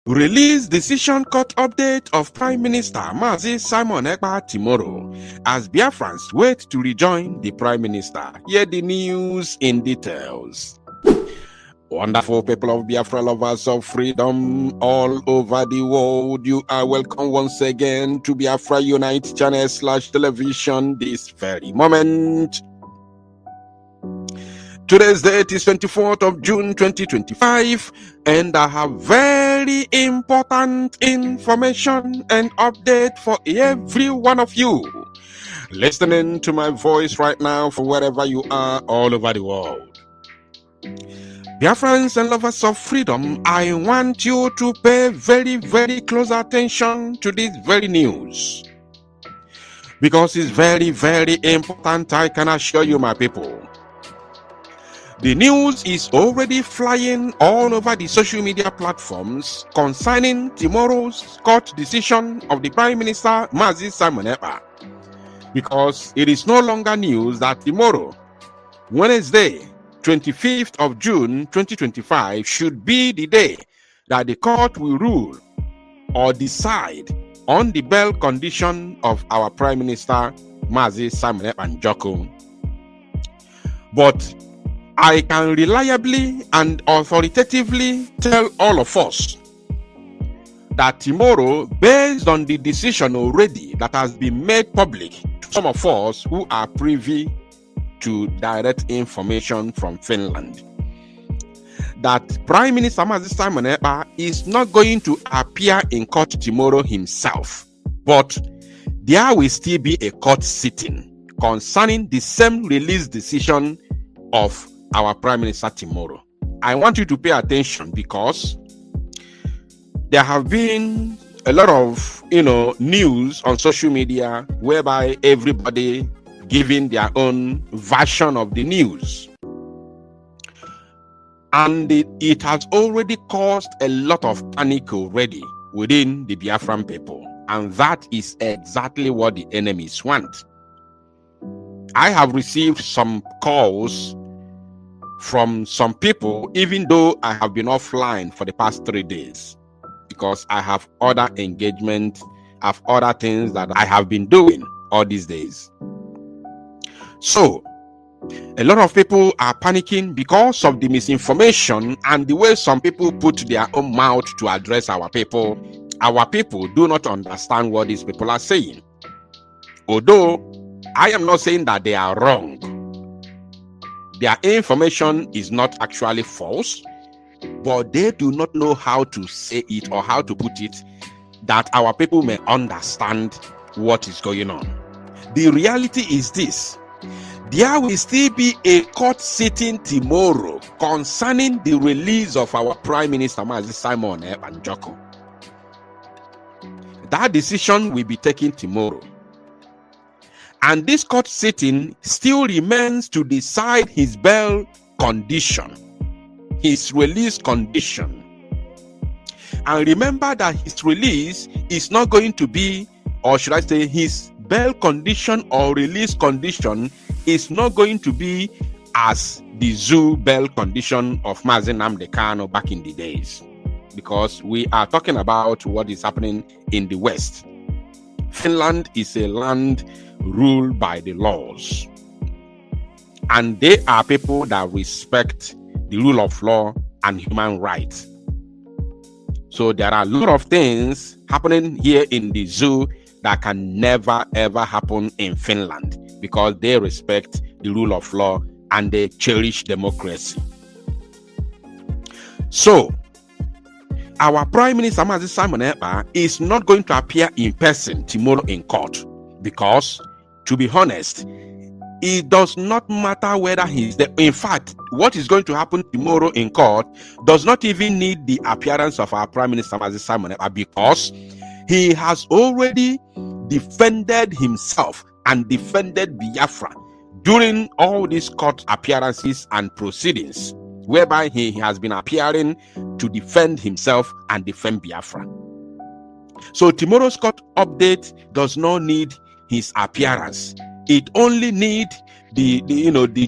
Release decision court update of Prime Minister Mazi Simon Èkpá tomorrow as Biafrans wait to rejoin the Prime Minister. Hear the news in details. Wonderful people of Biafra, lovers of freedom all over the world, you are welcome once again to Biafra Unite channel /television this very moment. Today's date is 24th of June 2025, and I have very important information and update for every one of you listening to my voice right now from wherever you are all over the world. Dear friends and lovers of freedom, I want you to pay very, very close attention to this very news, because it's very, very important, I can assure you, my people. The news is already flying all over the social media platforms concerning tomorrow's court decision of the Prime Minister Mazi Simon Èkpá, because it is no longer news that tomorrow, Wednesday, 25th of June 2025, should be the day that the court will rule or decide on the bail condition of our Prime Minister Mazi Simon Èkpá. But I can reliably and authoritatively tell all of us that tomorrow, based on the decision already that has been made public to some of us who are privy to direct information from Finland, that Prime Minister Mazi Simon Èkpá is not going to appear in court tomorrow himself, but there will still be a court sitting concerning the same release decision of our Prime Minister tomorrow. I want you to pay attention, because there have been a lot of news on social media whereby everybody giving their own version of the news, and it has already caused a lot of panic already within the Biafran people, and that is exactly what the enemies want. I have received some calls from some people, even though I have been offline for the past 3 days, because I have other engagement, have other things that I have been doing all these days. So a lot of people are panicking because of the misinformation and the way some people put their own mouth to address our people. Our people do not understand what these people are saying. Although I am not saying that they are wrong, their information is not actually false, but they do not know how to say it or how to put it that our people may understand what is going on. The reality is this: there will still be a court sitting tomorrow concerning the release of our Prime Minister Mazi Simon Èkpá. That decision will be taken tomorrow. And this court sitting still remains to decide his bail condition, his release condition. And remember that his release is not going to be, or should I say, his bail condition or release condition is not going to be as the zoo bail condition of Mazi Nnamdi Kanu back in the days, because we are talking about what is happening in the West. Finland is a land ruled by the laws, and they are people that respect the rule of law and human rights. So there are a lot of things happening here in the zoo that can never ever happen in Finland, because they respect the rule of law and they cherish democracy. So our Prime Minister Mazi Simon Èkpá is not going to appear in person tomorrow in court, because, to be honest, it does not matter whether he's there. In fact, what is going to happen tomorrow in court does not even need the appearance of our Prime Minister Mazi Simon Èkpá, because he has already defended himself and defended Biafra during all these court appearances and proceedings, whereby he has been appearing to defend himself and defend Biafra. So tomorrow's court update does not need his appearance. It only needs the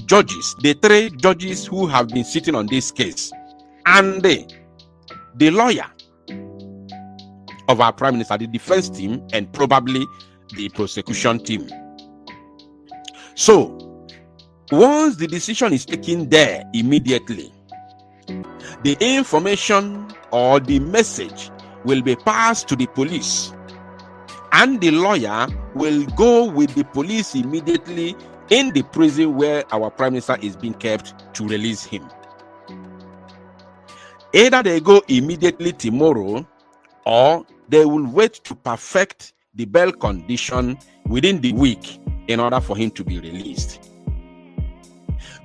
judges, the 3 judges who have been sitting on this case, and the lawyer of our prime minister, the defense team, and probably the prosecution team. So, once the decision is taken there immediately, the information or the message will be passed to the police, and the lawyer will go with the police immediately in the prison where our prime minister is being kept to release him. Either they go immediately tomorrow, or they will wait to perfect the bail condition within the week in order for him to be released.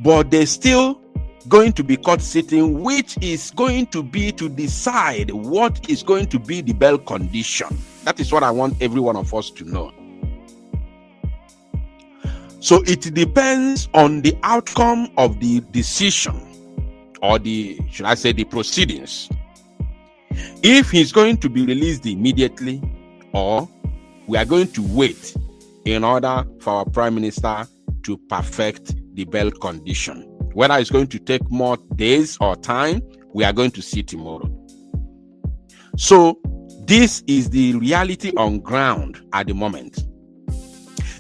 But they're still going to be court sitting, which is going to be to decide what is going to be the bail condition. That is what I want every one of us to know. So it depends on the outcome of the decision, or the proceedings, if he's going to be released immediately, or we are going to wait in order for our prime minister to perfect the bail condition. Whether it's going to take more days or time, we are going to see tomorrow. So this is the reality on ground at the moment.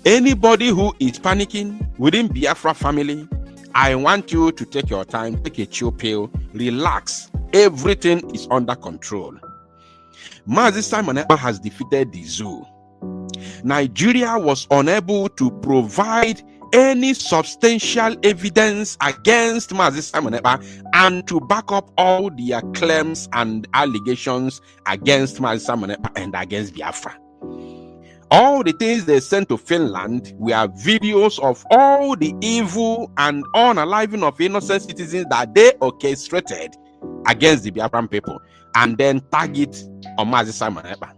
Anybody who is panicking within Biafra family, I want you to take your time, take a chill pill, relax. Everything is under control. Mazi Simon Ekpa has defeated the zoo. Nigeria was unable to provide any substantial evidence against Mazi Simon Ekpa and to back up all their claims and allegations against Mazi Simon Ekpa and against Biafra. All the things they sent to Finland were videos of all the evil and unaliving of innocent citizens that they orchestrated against the Biafran people, and then tag it on Mazi Simon Ekpa.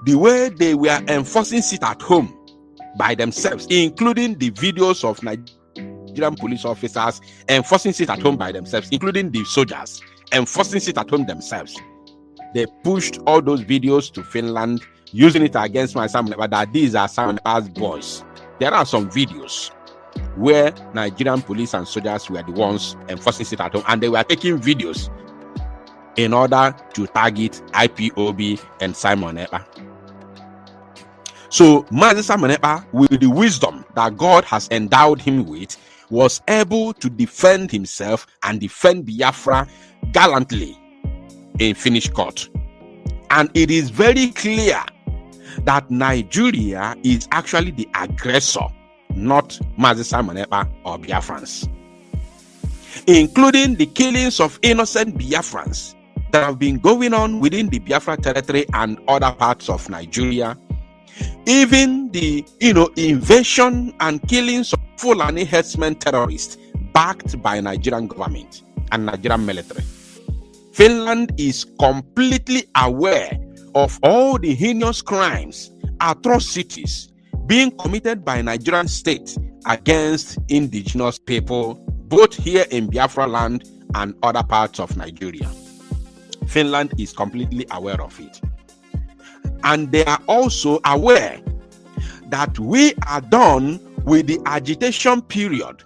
The way they were enforcing sit at home by themselves, including the videos of Nigerian police officers enforcing sit at home by themselves, including the soldiers enforcing sit at home themselves. They pushed all those videos to Finland, using it against my Simon Ekpa, that these are Simon Ekpa's boys. There are some videos where Nigerian police and soldiers were the ones enforcing sit at home, and they were taking videos in order to target IPOB and Simon Ekpa. So Mazi Simon Ekpa, with the wisdom that God has endowed him with, was able to defend himself and defend Biafra gallantly in Finnish court. And it is very clear that Nigeria is actually the aggressor, not Mazi Simon Ekpa or Biafrans, including the killings of innocent Biafrans that have been going on within the Biafra territory and other parts of Nigeria. Even the invasion and killings of Fulani herdsmen terrorists backed by Nigerian government and Nigerian military. Finland is completely aware of all the heinous crimes, atrocities being committed by Nigerian state against indigenous people, both here in Biafra land and other parts of Nigeria. Finland is completely aware of it. And they are also aware that we are done with the agitation period.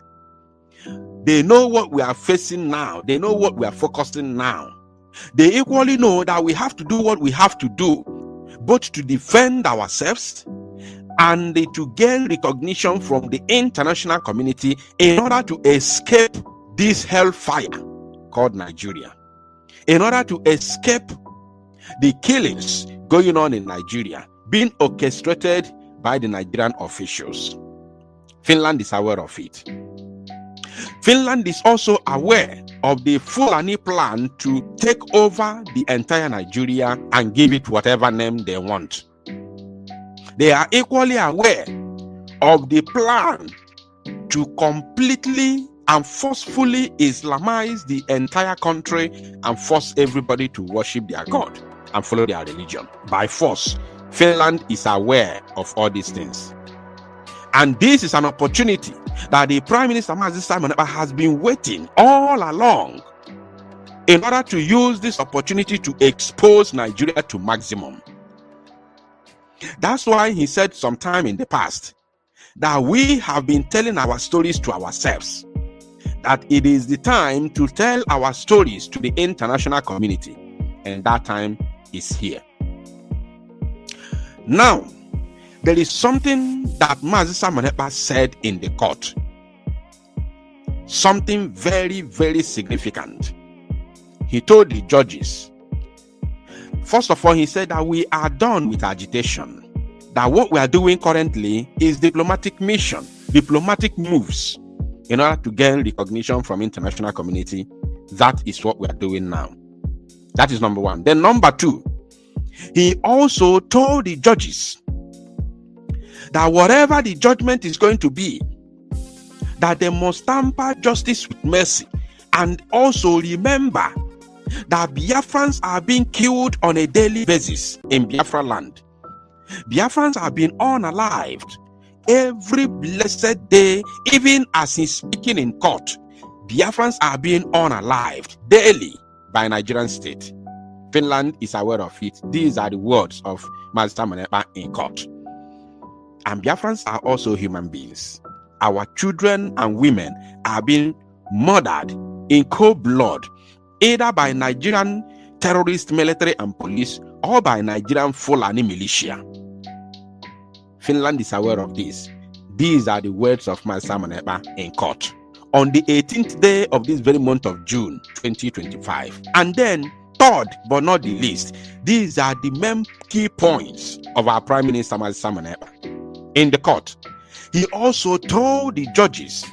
They know what we are facing now. They know what we are focusing now. They equally know that we have to do what we have to do, both to defend ourselves and to gain recognition from the international community in order to escape this hellfire called Nigeria, in order to escape the killings going on in Nigeria, being orchestrated by the Nigerian officials. Finland is aware of it. Finland is also aware of the Fulani plan to take over the entire Nigeria and give it whatever name they want. They are equally aware of the plan to completely and forcefully Islamize the entire country and force everybody to worship their God and follow their religion by force. Finland is aware of all these things. And this is an opportunity that the Prime Minister Mazi Simon Ekpa has been waiting all along in order to use this opportunity to expose Nigeria to maximum. That's why he said sometime in the past that we have been telling our stories to ourselves, that it is the time to tell our stories to the international community, and that time is here. Now, there is something that Mazi Simon Ekpá said in the court. Something very, very significant. He told the judges, first of all, he said that we are done with agitation. That what we are doing currently is diplomatic mission, diplomatic moves in order to gain recognition from international community. That is what we are doing now. That is number one. Then number two, he also told the judges that whatever the judgment is going to be, that they must tamper justice with mercy, and also remember that Biafrans are being killed on a daily basis in Biafra land. Biafrans are being unalived every blessed day, even as he's speaking in court. Biafrans are being unalived daily by Nigerian state. Finland is aware of it. These are the words of Mazi Simon Ekpá in court. And Biafrans are also human beings. Our children and women are being murdered in cold blood, either by Nigerian terrorist military and police or by Nigerian Fulani militia. Finland is aware of this. These are the words of Mazi Simon Ekpá in court on the 18th day of this very month of June 2025. And then, third but not the least, these are the main key points of our Prime Minister Mazi Simon Ekpá in the court. He also told the judges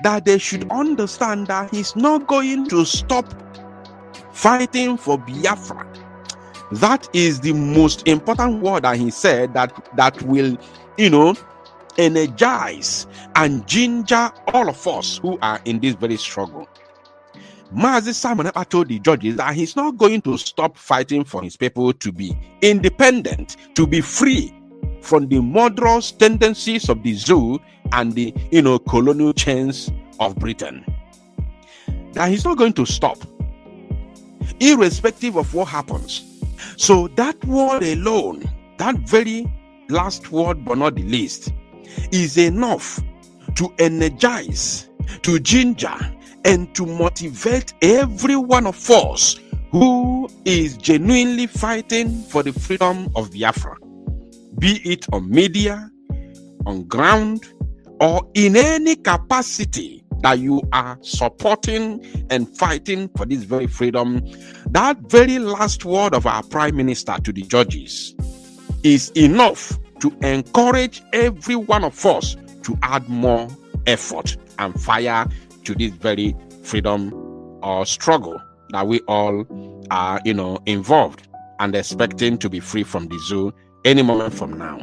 that they should understand that he's not going to stop fighting for Biafra. That is the most important word that he said that will, energize and ginger all of us who are in this very struggle. Mazi Simon Ekpá told the judges that he's not going to stop fighting for his people to be independent, to be free from the murderous tendencies of the zoo and the colonial chains of Britain. That he's not going to stop, irrespective of what happens. So that word alone, that very last word but not the least, is enough to energize, to ginger, and to motivate every one of us who is genuinely fighting for the freedom of Biafra, be it on media, on ground, or in any capacity that you are supporting and fighting for this very freedom. That very last word of our Prime Minister to the judges is enough to encourage every one of us to add more effort and fire to this very freedom or struggle that we all are, involved and expecting to be free from the zoo any moment from now.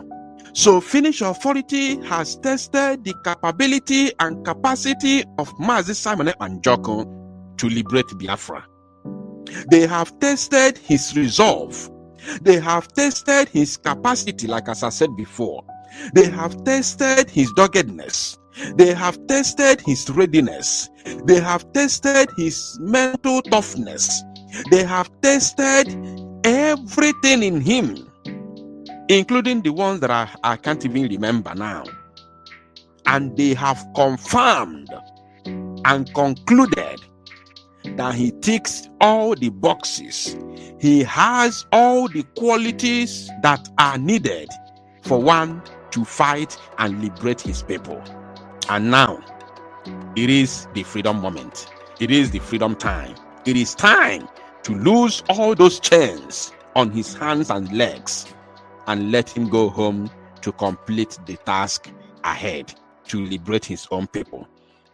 So Finnish authority has tested the capability and capacity of Mazi Simon Ekpá to liberate Biafra. They have tested his resolve. They have tested his capacity, like as I said before. They have tested his doggedness. They have tested his readiness. They have tested his mental toughness. They have tested everything in him, including the ones that I can't even remember now. And they have confirmed and concluded that he ticks all the boxes. He has all the qualities that are needed for one to fight and liberate his people. And now, it is the freedom moment. It is the freedom time. It is time to lose all those chains on his hands and legs and let him go home to complete the task ahead to liberate his own people.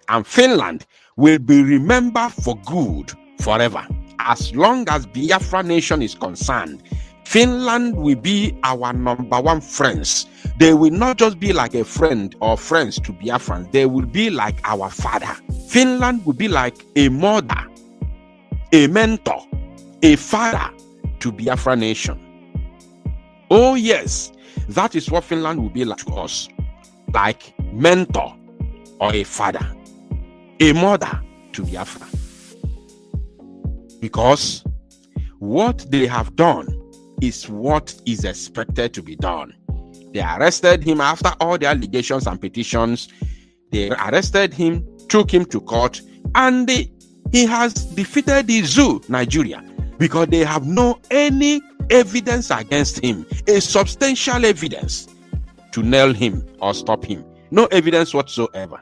And Finland will be remembered for good forever. As long as Biafra nation is concerned, Finland will be our number one friends. They will not just be like a friend or friends to Biafrans. They will be like our father. Finland will be like a mother, a mentor, a father to Biafra nation. Oh yes, that is what Finland will be like to us. Like mentor or a father, a mother to Biafra. Because what they have done is what is expected to be done. They arrested him after all the allegations and petitions. They arrested him, took him to court, and he has defeated the zoo, Nigeria, because they have no any evidence against him, a substantial evidence to nail him or stop him. No evidence whatsoever.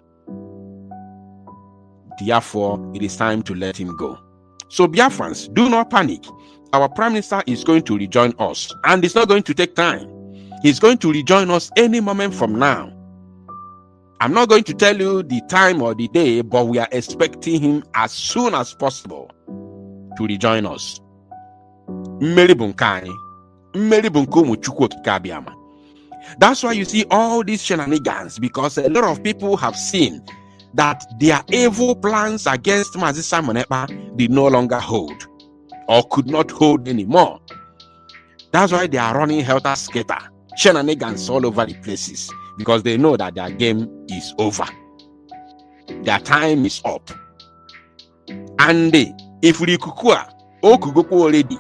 Therefore, it is time to let him go. So Biafrans, do not panic. Our Prime Minister is going to rejoin us, and it's not going to take time. He's going to rejoin us any moment from now. I'm not going to tell you the time or the day, but we are expecting him as soon as possible to rejoin us. That's why you see all these shenanigans, because a lot of people have seen that their evil plans against Mazi Simon Ekpa did no longer hold or could not hold anymore. That's why they are running helter-skelter, shenanigans all over the places, because they know that their game is over. Their time is up. And if we kukua, okugoku already,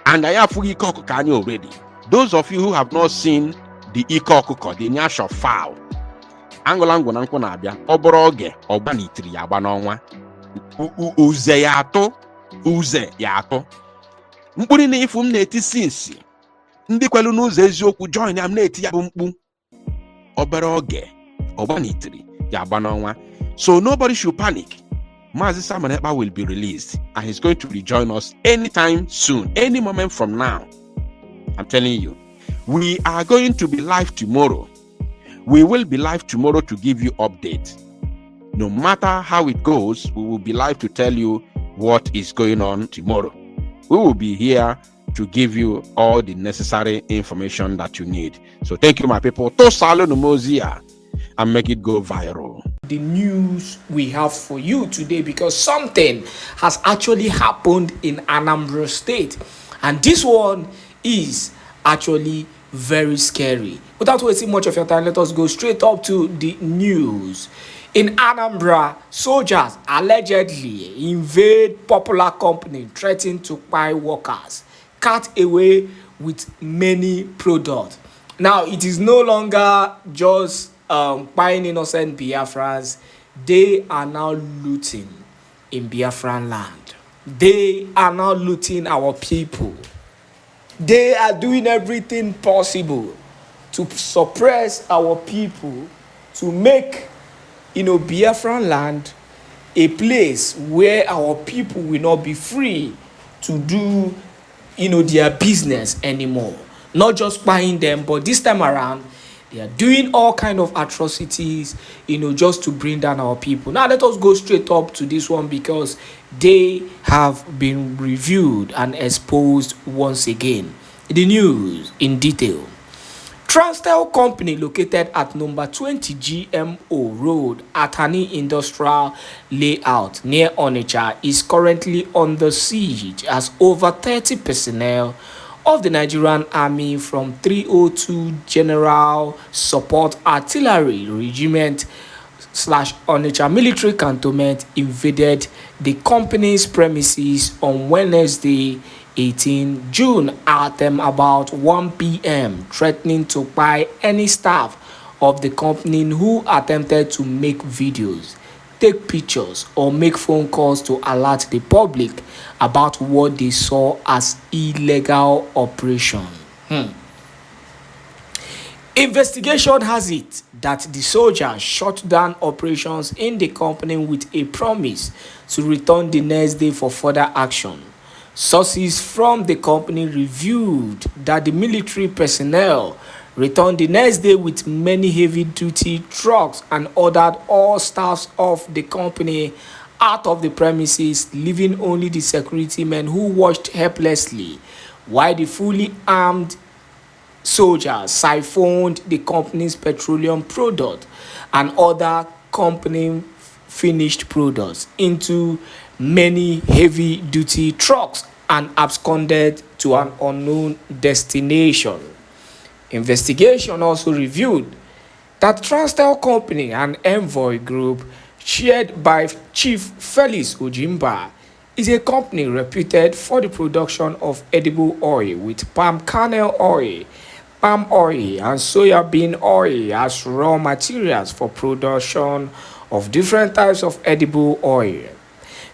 and I have Ikokukani already. Those of you who have not seen the Ikokuko, the Nyash of fowl, Angolango Nanko Nabia, Oboroge, Obanitri, Abanonwa, Uze Yato, Uze Yato. Mpuni ifum neti sinsi. Ndi kwelu nuze eziokwu join am neti ya bumbu. Oboroge, Obanitri, Yabanonwa. So nobody should panic. Mazi Simon Ekpa will be released, and he's going to rejoin us anytime soon, any moment from now. I'm telling you, we are going to be live tomorrow. We will be live tomorrow to give you updates. No matter how it goes, we will be live to tell you what is going on tomorrow. We will be here to give you all the necessary information that you need. So thank you, my people. To salo numozia and make it go viral. The news we have for you today, because something has actually happened in Anambra State, and this one is actually very scary. Without wasting much of your time, let us go straight up to the news. In Anambra, soldiers allegedly invade popular company, threatening to buy workers, cut away with many products. Now, it is no longer just buying innocent Biafrans. They are now looting in Biafran land. They are now looting our people. They are doing everything possible to suppress our people, to make, Biafran land a place where our people will not be free to do, their business anymore. Not just buying them, but this time around, they are doing all kind of atrocities, just to bring down our people. Now, let us go straight up to this one, because they have been reviewed and exposed once again. The news in detail. Transtel Company, located at number 20 GMO Road, Atani Industrial Layout near Onitsha, is currently under siege as over 30 personnel of the Nigerian Army from 302 General Support Artillery Regiment / Onitsha Military Cantonment invaded the company's premises on Wednesday, 18 June at about 1 p.m., threatening to buy any staff of the company who attempted to make videos, take pictures, or make phone calls to alert the public about what they saw as illegal operation. Investigation has it that the soldiers shut down operations in the company with a promise to return the next day for further action. Sources from the company revealed that the military personnel returned the next day with many heavy-duty trucks and ordered all staffs of the company out of the premises, leaving only the security men who watched helplessly while the fully armed soldiers siphoned the company's petroleum product and other company finished products into many heavy-duty trucks and absconded to an unknown destination. Investigation also revealed that Transtel Company, an envoy group chaired by Chief Felix Ojimba, is a company reputed for the production of edible oil with palm kernel oil, palm oil, and soya bean oil as raw materials for production of different types of edible oil.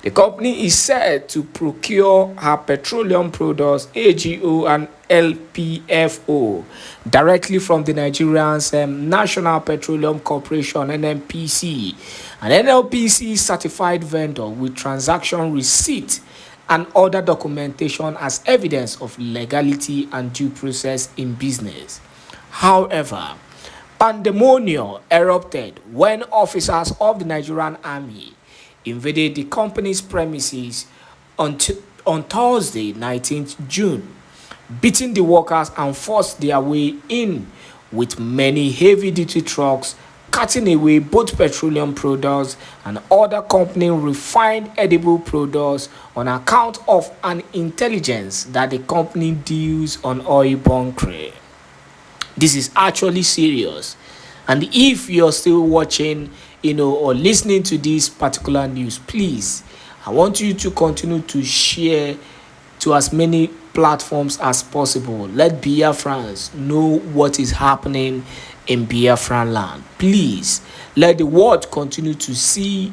The company is said to procure her petroleum products, AGO and LPFO, directly from the Nigerian's National Petroleum Corporation (NNPC), an NLPC certified vendor with transaction receipt and other documentation as evidence of legality and due process in business. However, pandemonium erupted when officers of the Nigerian Army invaded the company's premises on Thursday, 19th June, beating the workers and forced their way in with many heavy-duty trucks, cutting away both petroleum products and other company refined edible products on account of an intelligence that the company deals on oil bunkering. This is actually serious. And if you're still watching, or listening to this particular news, please, I want you to continue to share to as many platforms as possible. Let Biafrans know what is happening in Biafran land. Please, let the world continue to see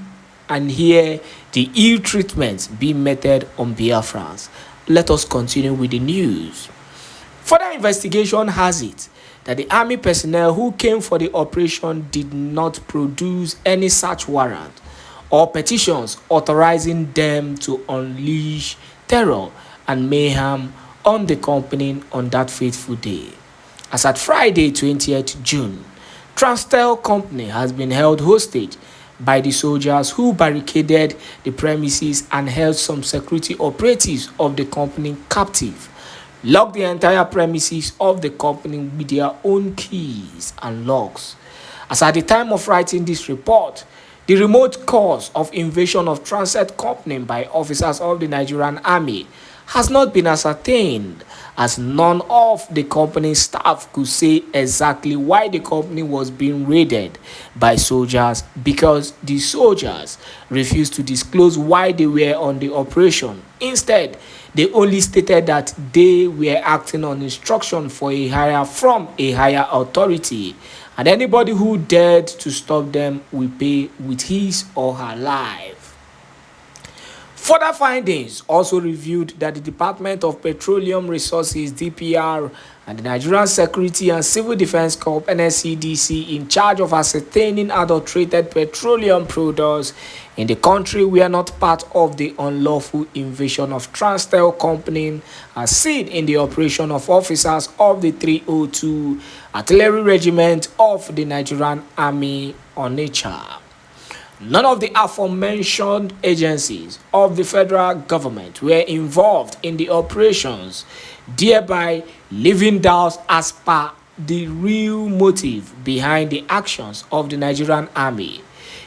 and hear the ill treatment being meted on Biafrans. Let us continue with the news. Further investigation has it that the army personnel who came for the operation did not produce any search warrant or petitions authorizing them to unleash terror and mayhem on the company on that fateful day. As at Friday, 20th June, Transtel Company has been held hostage by the soldiers who barricaded the premises and held some security operatives of the company captive, locked the entire premises of the company with their own keys and locks. As at the time of writing this report, the remote cause of invasion of Transtel Company by officers of the Nigerian Army has not been ascertained, as none of the company's staff could say exactly why the company was being raided by soldiers, because the soldiers refused to disclose why they were on the operation. Instead, they only stated that they were acting on instruction from a higher authority, and anybody who dared to stop them will pay with his or her life. Further findings also revealed that the Department of Petroleum Resources (DPR) and the Nigerian Security and Civil Defense Corps (NSCDC) in charge of ascertaining adulterated petroleum products in the country were not part of the unlawful invasion of Transtel Company, as seen in the operation of officers of the 302 Artillery Regiment of the Nigerian Army (Onitsha). None of the aforementioned agencies of the federal government were involved in the operations, thereby leaving doubts as per the real motive behind the actions of the Nigerian Army.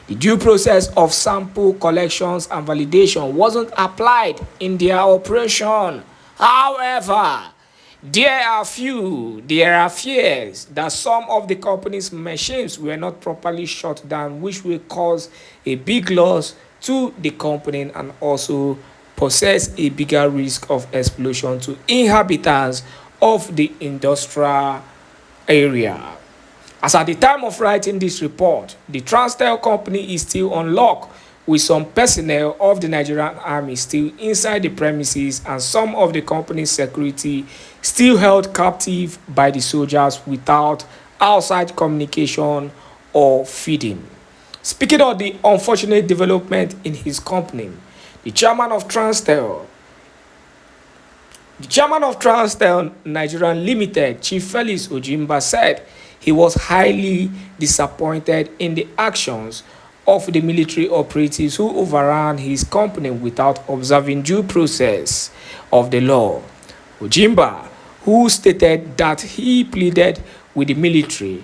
The due process of sample collections and validation wasn't applied in their operation. However, there are fears that some of the company's machines were not properly shut down, which will cause a big loss to the company and also possess a bigger risk of explosion to inhabitants of the industrial area. As at the time of writing this report, the Transtel Company is still on lock, with some personnel of the Nigerian Army still inside the premises and some of the company's security still held captive by the soldiers without outside communication or feeding. Speaking of the unfortunate development in his company, the chairman of Transtel Nigeria Limited, Chief Felix Ojimba, said he was highly disappointed in the actions of the military operatives who overran his company without observing due process of the law. Ojimba, who stated that he pleaded with the military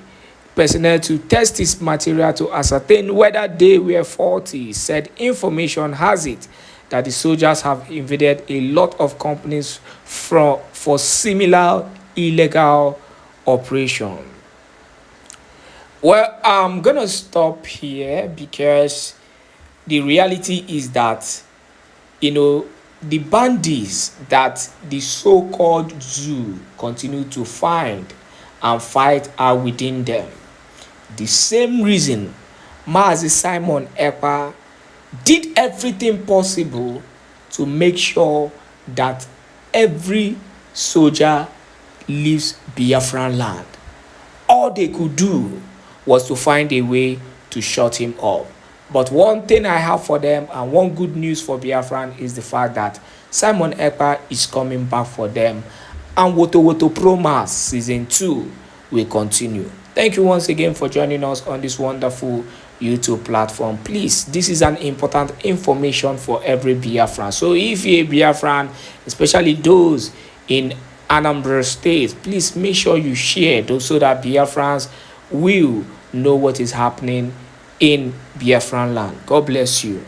personnel to test his material to ascertain whether they were faulty, said information has it that the soldiers have invaded a lot of companies for similar illegal operation. Well, I'm gonna stop here because the reality is that, the bandits that the so-called zoo continue to find and fight are within them. The same reason Mazi Simon Èkpá did everything possible to make sure that every soldier leaves Biafran land. All they could do was to find a way to shut him up. But one thing I have for them, and one good news for Biafran, is the fact that Simon Èkpá is coming back for them, and Woto Woto Promas Season 2 will continue. Thank you once again for joining us on this wonderful YouTube platform. Please, this is an important information for every Biafran. So if you're a Biafran, especially those in Anambra State, please make sure you share those so that Biafrans will know what is happening in Biafran land. God bless you.